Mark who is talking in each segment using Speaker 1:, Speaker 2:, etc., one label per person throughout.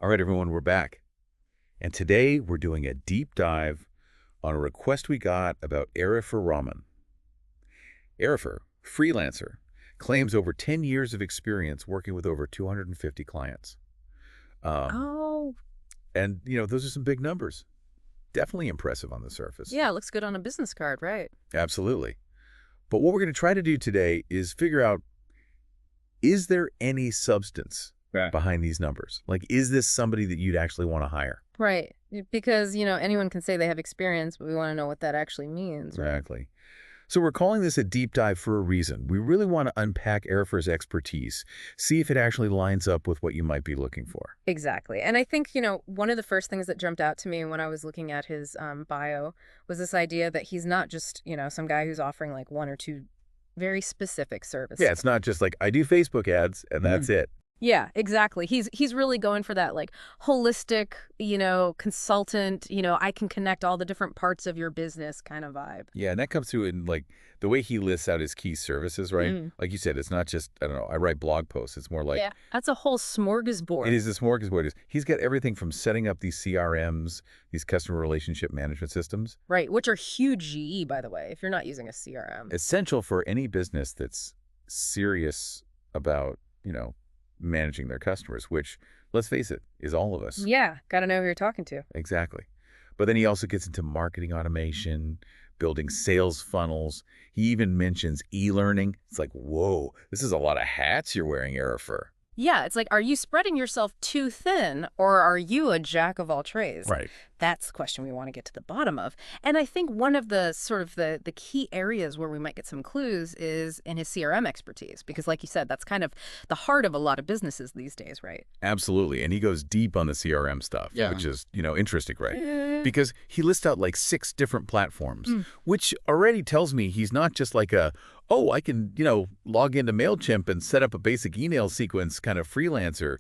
Speaker 1: All right, everyone, we're back. And today we're doing a deep dive on a request we got about Arifur Rahman. Arifur, freelancer, claims over 10 years of experience working with over 250 clients. Um,
Speaker 2: Oh,
Speaker 1: and, those are some big numbers. Definitely impressive on the surface.
Speaker 2: yeah, looks good on a business card, right?
Speaker 1: Absolutely. But what we're going to try to do today is figure out, is there any substance behind these numbers? Like, is this somebody that you'd actually want to hire?
Speaker 2: Right. Because, anyone can say they have experience, but we want to know what that actually means, right?
Speaker 1: Exactly. So we're calling this a deep dive for a reason. We really want to unpack Arifur's expertise, see if it actually lines up with what you might be looking for.
Speaker 2: Exactly. And I think, one of the first things that jumped out to me when I was looking at his bio was this idea that he's not just, some guy who's offering like one or two very specific services.
Speaker 1: Yeah, it's not just like, I do Facebook ads, and that's it.
Speaker 2: Yeah, exactly. He's really going for that like holistic, consultant, I can connect all the different parts of your business kind of vibe.
Speaker 1: Yeah, and that comes through in like the way he lists out his key services, right? Like you said, it's not just, I don't know, I write blog posts. It's more like,
Speaker 2: Yeah, that's a whole smorgasbord.
Speaker 1: it is a smorgasbord. He's got everything from setting up these CRMs, these customer relationship management systems.
Speaker 2: Right, which are huge GE, by the way, if you're not using a CRM.
Speaker 1: Essential for any business that's serious about, managing their customers, which, let's face it, is all of us.
Speaker 2: Yeah, got to know who you're talking to.
Speaker 1: Exactly. But then he also gets into marketing automation, building sales funnels. He even mentions e-learning. It's like, whoa, this is a lot of hats you're wearing, Arifur.
Speaker 2: Yeah, it's like, are you spreading yourself too thin, or are you a jack of all trades?
Speaker 1: Right.
Speaker 2: That's the question we want to get to the bottom of. And I think one of the sort of the key areas where we might get some clues is in his CRM expertise, because like you said, that's kind of the heart of a lot of businesses these days, right?
Speaker 1: Absolutely. And he goes deep on the CRM stuff, which is, interesting, right? Because he lists out like 6 different platforms, which already tells me he's not just like I can, log into MailChimp and set up a basic email sequence kind of freelancer.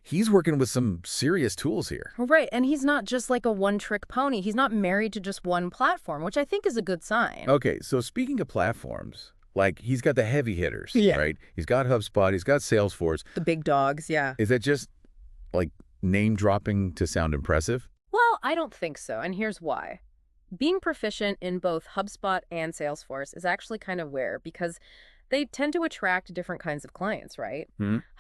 Speaker 1: He's working with some serious tools here.
Speaker 2: Right, and he's not just like a one-trick pony. He's not married to just one platform, which I think is a good sign.
Speaker 1: Okay, so speaking of platforms, like he's got the heavy hitters, right? He's got HubSpot, he's got Salesforce.
Speaker 2: The big dogs, yeah.
Speaker 1: Is that just like name dropping to sound impressive?
Speaker 2: Well, I don't think so, and here's why. Being proficient in both HubSpot and Salesforce is actually kind of rare because they tend to attract different kinds of clients, right?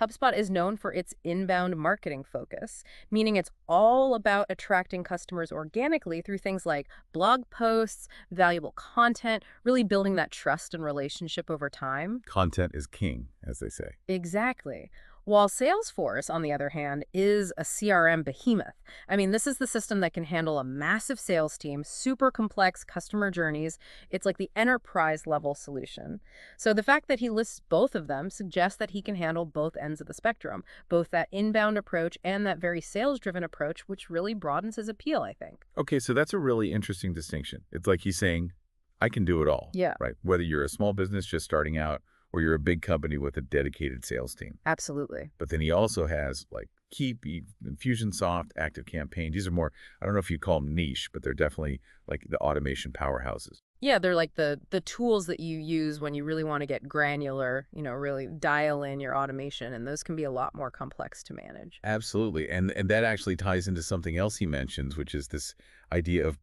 Speaker 2: HubSpot is known for its inbound marketing focus, meaning it's all about attracting customers organically through things like blog posts, valuable content, really building that trust and relationship over time.
Speaker 1: Content is king, as they say.
Speaker 2: Exactly. While Salesforce, on the other hand, is a CRM behemoth. I mean, this is the system that can handle a massive sales team, super complex customer journeys. It's like the enterprise-level solution. So the fact that he lists both of them suggests that he can handle both ends of the spectrum, both that inbound approach and that very sales-driven approach, which really broadens his appeal, I think.
Speaker 1: Okay, so that's a really interesting distinction. It's like he's saying, I can do it all.
Speaker 2: Yeah.
Speaker 1: Right? Whether you're a small business just starting out, or you're a big company with a dedicated sales team.
Speaker 2: Absolutely.
Speaker 1: But then he also has like Keep, Infusionsoft, ActiveCampaign. These are more, I don't know if you'd call them niche, but they're definitely like the automation powerhouses.
Speaker 2: Yeah, they're like the tools that you use when you really want to get granular, really dial in your automation, and those can be a lot more complex to manage.
Speaker 1: Absolutely. And that actually ties into something else he mentions, which is this idea of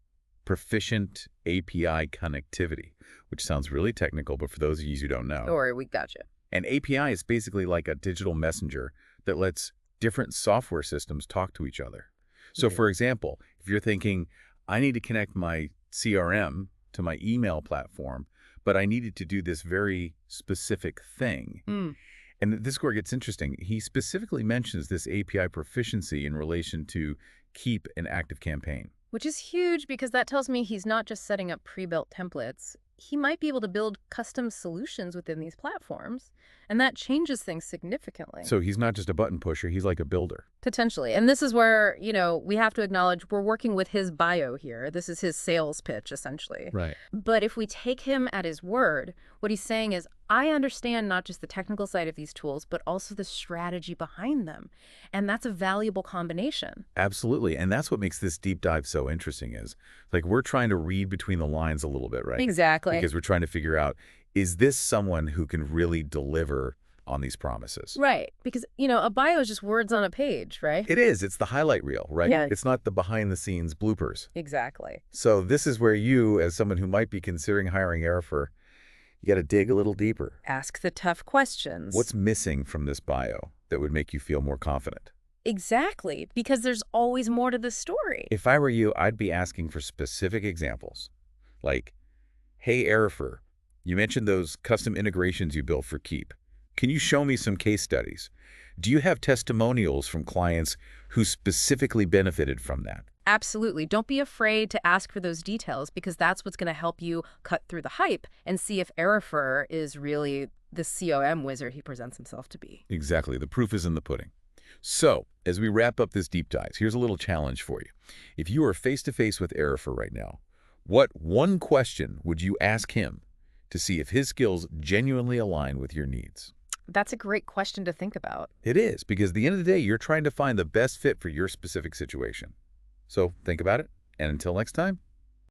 Speaker 1: proficient API connectivity, which sounds really technical, but for those of you who don't know.
Speaker 2: Don't worry, we got you.
Speaker 1: An API is basically like a digital messenger that lets different software systems talk to each other. So for example, if you're thinking, I need to connect my CRM to my email platform, but I needed to do this very specific thing. And this is where it gets interesting. He specifically mentions this API proficiency in relation to Keep and ActiveCampaign.
Speaker 2: Which is huge because that tells me he's not just setting up pre-built templates. He might be able to build custom solutions within these platforms, and that changes things significantly.
Speaker 1: So he's not just a button pusher, he's like a builder.
Speaker 2: Potentially. And this is where, we have to acknowledge we're working with his bio here. This is his sales pitch, essentially.
Speaker 1: Right.
Speaker 2: But if we take him at his word, what he's saying is, I understand not just the technical side of these tools, but also the strategy behind them. And that's a valuable combination.
Speaker 1: Absolutely. And that's what makes this deep dive so interesting is, like, we're trying to read between the lines a little bit, right?
Speaker 2: Exactly.
Speaker 1: Because we're trying to figure out, is this someone who can really deliver on these promises.
Speaker 2: Right. Because, a bio is just words on a page, right?
Speaker 1: It is. It's the highlight reel, right?
Speaker 2: Yeah.
Speaker 1: It's not the behind-the-scenes bloopers.
Speaker 2: Exactly.
Speaker 1: So this is where you, as someone who might be considering hiring Arifur, you got to dig a little deeper.
Speaker 2: Ask the tough questions.
Speaker 1: What's missing from this bio that would make you feel more confident?
Speaker 2: Exactly, because there's always more to the story.
Speaker 1: If I were you, I'd be asking for specific examples. Like, hey, Arifur, you mentioned those custom integrations you built for Keep. Can you show me some case studies? Do you have testimonials from clients who specifically benefited from that?
Speaker 2: Absolutely. Don't be afraid to ask for those details, because that's what's going to help you cut through the hype and see if Arifur is really the CRM wizard he presents himself to be.
Speaker 1: Exactly. The proof is in the pudding. So, as we wrap up this deep dive, here's a little challenge for you. If you are face-to-face with Arifur right now, what one question would you ask him to see if his skills genuinely align with your needs?
Speaker 2: That's a great question to think about.
Speaker 1: It is, because at the end of the day, you're trying to find the best fit for your specific situation. So think about it, and until next time,